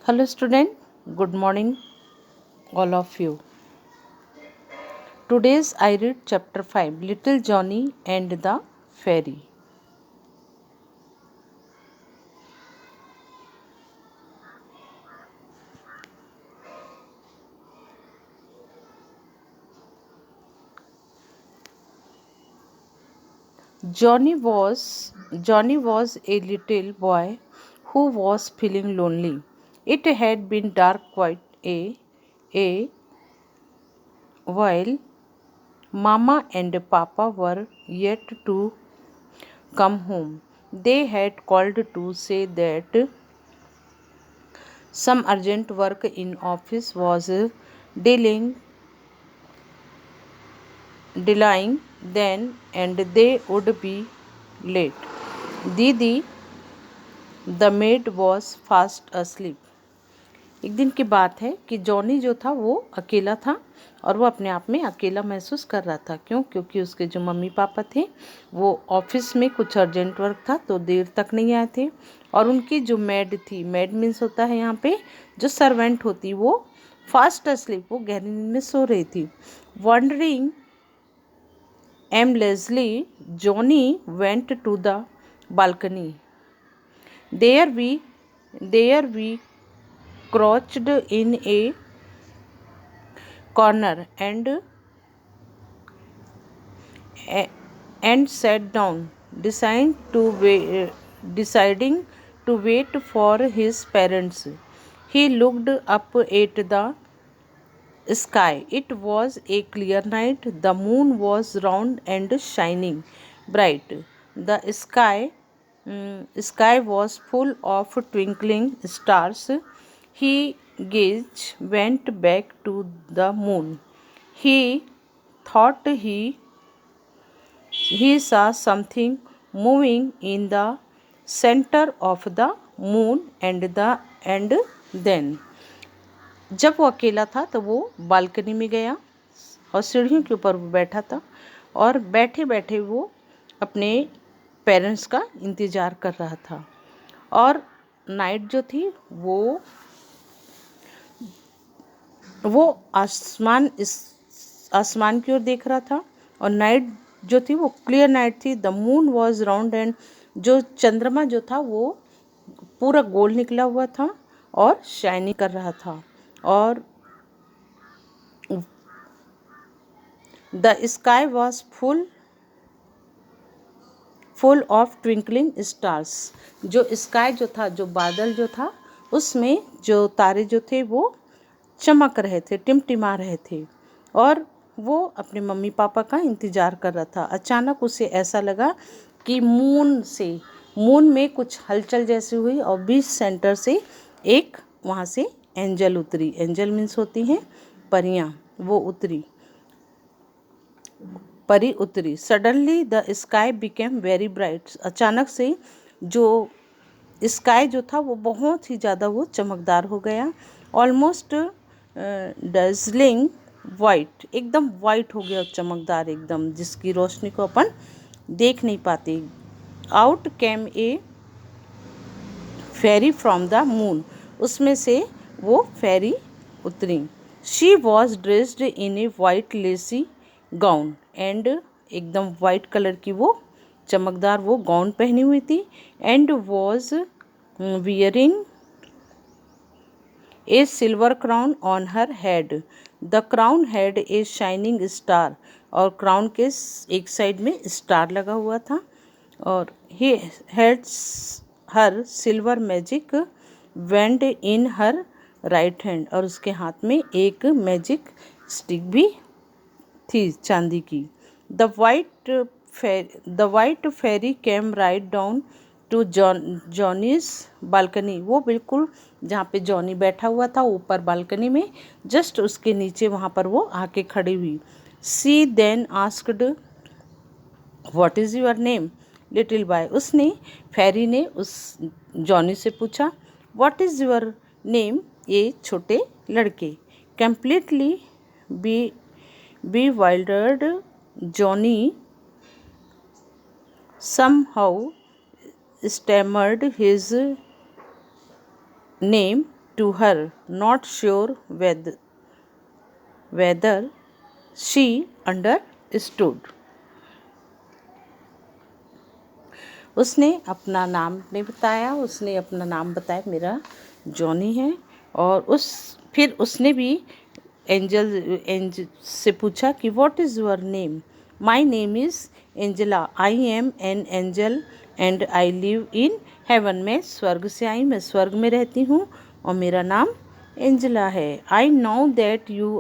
Hello student, good morning all of you. Today's I read chapter 5 Little Johnny and the Fairy. Johnny was a little boy who was feeling lonely. It had been dark quite a while. Mama and Papa were yet to come home. They had called to say that some urgent work in office was dealing delaying then and they would be late. Didi, the maid was fast asleep. एक दिन की बात है कि Johnny जो था वो अकेला था और वो अपने आप में अकेला महसूस कर रहा था। क्योंकि उसके जो मम्मी पापा थे वो ऑफिस में कुछ अर्जेंट वर्क था तो देर तक नहीं आए थे। और उनकी जो मेड थी, मेड मीन्स होता है यहाँ पे जो सर्वेंट होती, वो फास्ट अस्लीप, वो गहरी नींद में सो रही थी। Wondering aimlessly, Johnny went to the balcony. There we crouched in a corner and sat down, deciding to wait for his parents. He looked up at the sky. It was a clear night. The moon was round and shining bright. The sky was full of twinkling stars. His gaze went back to the moon. He thought he saw something moving in the center of the moon and then जब वो अकेला था तो वो balcony में गया और सीढ़ियों के ऊपर वो बैठा था और बैठे बैठे वो अपने पेरेंट्स का इंतज़ार कर रहा था। और नाइट जो थी वो आसमान की ओर देख रहा था और नाइट जो थी वो क्लियर नाइट थी। The moon was round and जो चंद्रमा जो था वो पूरा गोल निकला हुआ था और शाइनिंग कर रहा था। और the sky was full of twinkling stars. जो स्काई जो था, जो बादल जो था, उसमें जो तारे जो थे वो चमक रहे थे, टिमटिमा रहे थे और वो अपने मम्मी पापा का इंतज़ार कर रहा था। अचानक उसे ऐसा लगा कि मून में कुछ हलचल जैसी हुई और बीच सेंटर से एक वहाँ से एंजल उतरी। एंजल मीन्स होती हैं परियां, वो परी उतरी। Suddenly the sky became very bright. अचानक से जो स्काई जो था वो बहुत ही ज़्यादा वो चमकदार हो गया। ऑलमोस्ट डजलिंग वाइट, एकदम वाइट हो गया, चमकदार एकदम, जिसकी रोशनी को अपन देख नहीं पाते। Out came a fairy from the moon. उसमें से वो फेरी उतरी। She was dressed in a white lacy gown and एकदम वाइट कलर की वो चमकदार वो गाउन पहनी हुई थी। And was wearing a silver crown on her head. The crown had a shining star. और क्राउन के एक साइड में स्टार लगा हुआ था। और he had her silver magic wand in her right hand. और उसके हाथ में एक मैजिक स्टिक भी थी चांदी की। The white fairy came right down to Johnny's balcony. वो बिल्कुल जहाँ पे जॉनी बैठा हुआ था ऊपर बालकनी में, जस्ट उसके नीचे वहाँ पर वो आके खड़ी हुई। She then asked what is your name little boy. उसने, फेरी ने उस जॉनी से पूछा व्हाट इज़ योर नेम, ये छोटे लड़के। Completely bewildered, Johnny somehow stammered his name to her, not sure whether she understood. उसने अपना नाम नहीं बताया, उसने अपना नाम बताया मेरा जॉनी है। और फिर उसने भी एंजल से पूछा कि what is your name. My name is Angela, I am an angel and I live in heaven. मैं स्वर्ग से आई, मैं स्वर्ग में रहती हूँ और मेरा नाम एंजला है। I know that you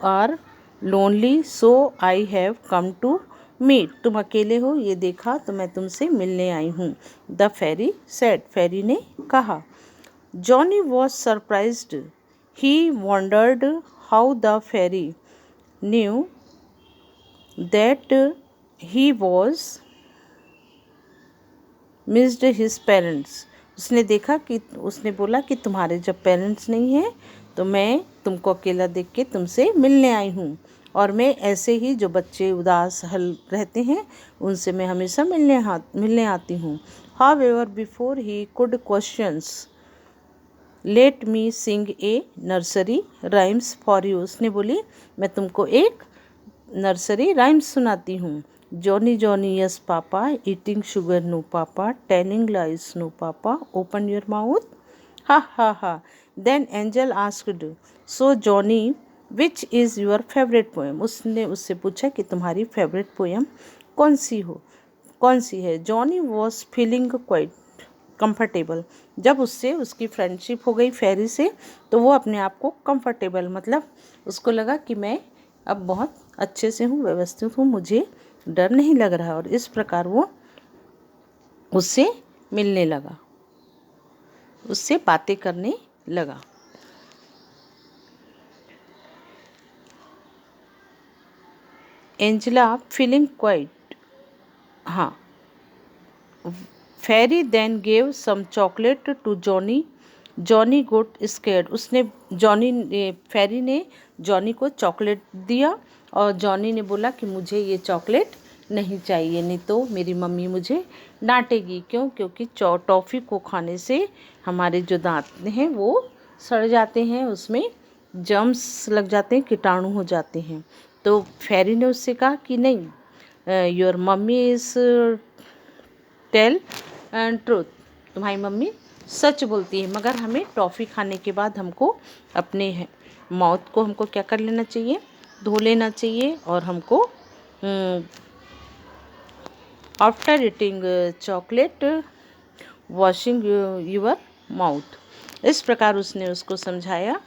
are lonely, so I have come to meet. तुम अकेले हो ये देखा तो मैं तुमसे मिलने आई हूँ। द फेरी सेड, फेरी ने कहा। Johnny was surprised, he wondered how the fairy knew that he was missed his parents. उसने बोला कि तुम्हारे जब पेरेंट्स नहीं हैं तो मैं तुमको अकेला देख के तुमसे मिलने आई हूँ, और मैं ऐसे ही जो बच्चे उदास हल रहते हैं उनसे मैं हमेशा मिलने आती हूँ। However before he could questions, let me sing a nursery rhymes for you. उसने बोली मैं तुमको एक नर्सरी राइम्स सुनाती हूँ। Johnny Johnny yes papa, eating sugar no papa, telling lies no papa, open your mouth ha ha ha. Then angel asked, so Johnny which is your favourite poem. उसने उससे पूछा कि तुम्हारी फेवरेट पोएम कौन सी है। Johnny was feeling quite comfortable. जब उससे उसकी फ्रेंडशिप हो गई फेरी से तो वो अपने आप को कंफर्टेबल, मतलब उसको लगा कि मैं अब बहुत अच्छे से हूँ, व्यवस्थित हूँ, मुझे डर नहीं लग रहा। और इस प्रकार वो उससे मिलने लगा, उससे बातें करने लगा। एंजला फीलिंग क्वाइट, हाँ। Fairy then gave some chocolate to Johnny, Johnny got scared. Fairy ने जॉनी को चॉकलेट दिया और जॉनी ने बोला कि मुझे ये चॉकलेट नहीं चाहिए, नहीं तो मेरी मम्मी मुझे डांटेगी। क्योंकि टॉफ़ी को खाने से हमारे जो दांत हैं वो सड़ जाते हैं, उसमें जर्म्स लग जाते हैं, कीटाणु हो जाते हैं। तो फेरी ने उससे कहा कि नहीं, your mummy is tell and truth, तुम्हारी मम्मी सच बोलती है, मगर हमें टॉफ़ी खाने के बाद हमको अपने माउथ को हमको क्या कर लेना चाहिए, धो लेना चाहिए। और हमको after eating chocolate washing your mouth. इस प्रकार उसने उसको समझाया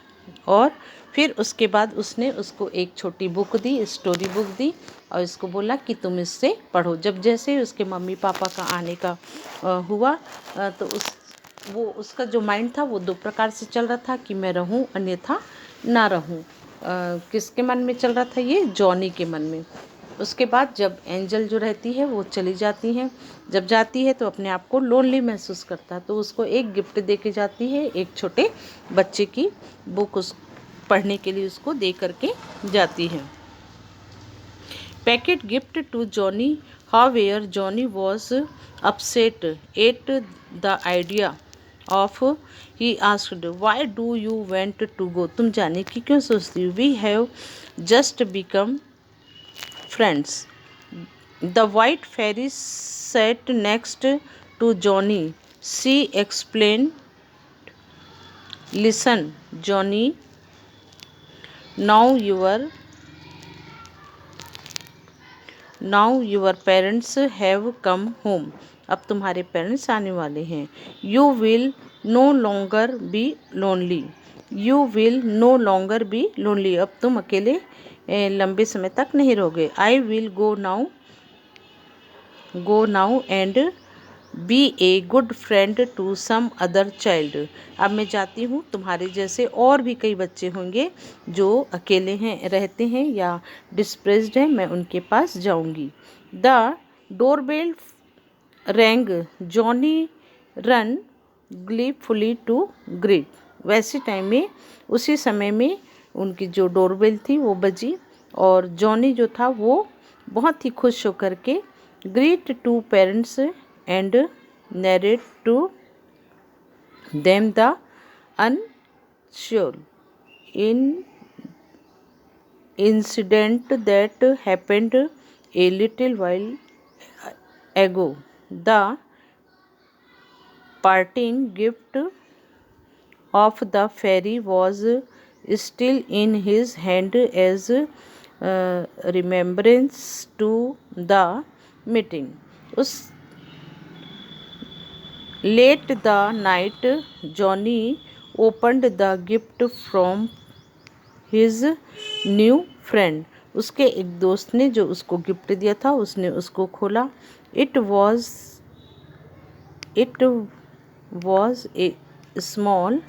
और फिर उसके बाद उसने उसको एक छोटी बुक दी, स्टोरी बुक दी, और इसको बोला कि तुम इससे पढ़ो। जब जैसे उसके मम्मी पापा का आने का हुआ तो उसका जो माइंड था वो दो प्रकार से चल रहा था कि मैं रहूं अन्यथा ना रहूं। किसके मन में चल रहा था ये? जॉनी के मन में। उसके बाद जब एंजल जो रहती है वो चली जाती है, जब जाती है तो अपने आप को लोनली महसूस करता है, तो उसको एक गिफ्ट दे के जाती है, एक छोटे बच्चे की बुक उस पढ़ने के लिए उसको दे करके जाती है। Packet gift to Johnny, however Johnny was upset at the idea of, he asked why do you want to go. तुम जाने की क्यों सोचती हो? We have just become friends. The white fairy sat next to Johnny. She explained, listen, Johnny, now your parents have come home. अब तुम्हारे parents आने वाले हैं। You will no longer be lonely. You will no longer be lonely. अब तुम अकेले लंबे समय तक नहीं रहोगे। I will go now and be a good friend to some other child. अब मैं जाती हूँ, तुम्हारे जैसे और भी कई बच्चे होंगे जो अकेले रहते हैं या डिस्प्रेस्ड हैं, मैं उनके पास जाऊँगी। The doorbell rang, Johnny ran gleefully to greet. वैसे टाइम में, उसी समय में उनकी जो डोरबेल थी वो बजी और जॉनी जो था वो बहुत ही खुश होकर के greet to parents and narrate to them the unsure in incident that happened a little while ago. The parting gift of the fairy was still in his hand as remembrance to the meeting. उस late the night, Johnny opened the gift from his new friend. उसके एक दोस्त ने जो उसको gift दिया था उसने उसको खोला. It was a small